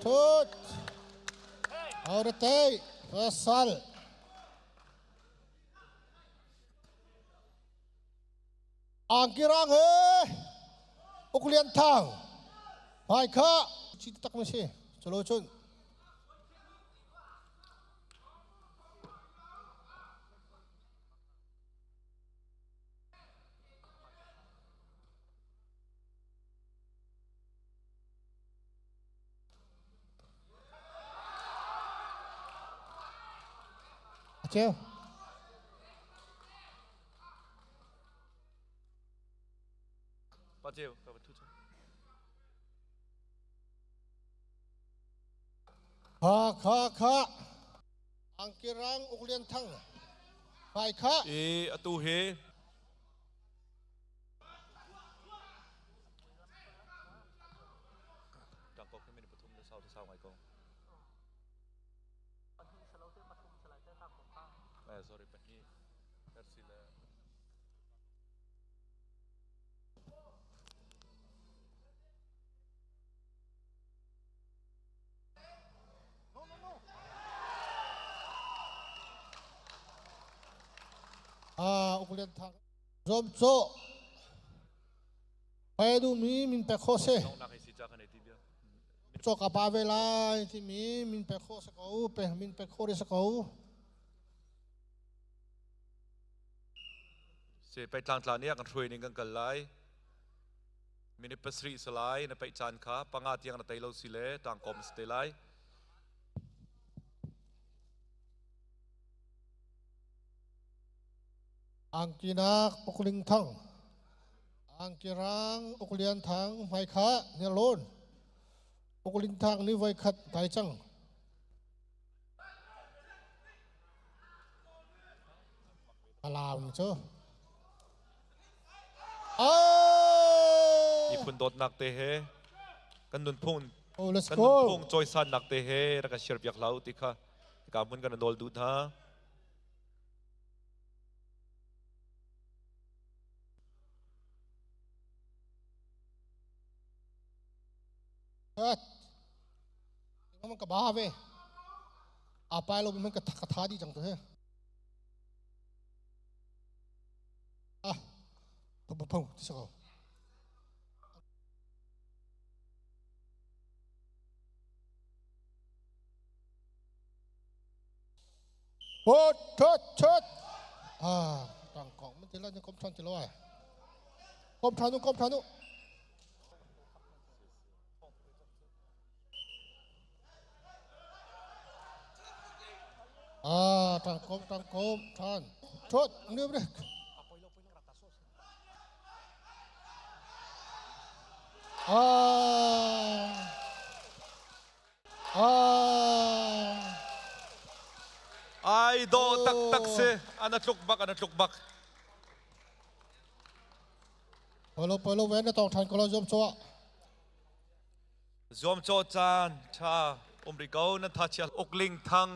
Tut. Aurete. Fasal. Angkirang Ukulian tang. Baik kak. Cita tak masih. Celocun. Aceh. Aceh, kawan tu. Kak. Angkirang ukulian tang. Baik kak. Atu he. Tangkok ni minit betul betul ngai kau. Sorry pak ni. Merci lah. Ukulian tang. Zom so. Paidu mi min pekose. Nak isi jangan itu dia. So kapawe la ti mi min pekose kau pe min pekore sekau. Seไปทางทางนี้กันช่วยนี่กันกันไล่มินิปสรีสไลน์นะไปจานขาปังอาที่ยังนะไตเราสิเลต่างคอมสเตไล Angkinak ukuling tang. Angkirang ukulian tang vai kha ne lon. Ukuling tang ni vai khat tai chang. Alam cho. ญี่ปุ่นโดดหนักเตะเฮกันนุนพุ่ง Oh, let's กันนุนพุ่ง go. จอยสันหนักเตะเฮแล้วก็เชียร์อยากเล่าติค่ะกับมันกันโดนดูท่า Kat. Tingnan man ka bahave. Apay lo man ka thadi chang to he. Pum ti sa ko. Chot. Tang kong man tila ni kom than tilo ai. Kom than nu. Tang kom than. Chot, ang niyo bre. Ay do tak se anak lukbak Polo wen na tong than ko lo zom so. zoom cho chan cha umri kau na tha chia okling thang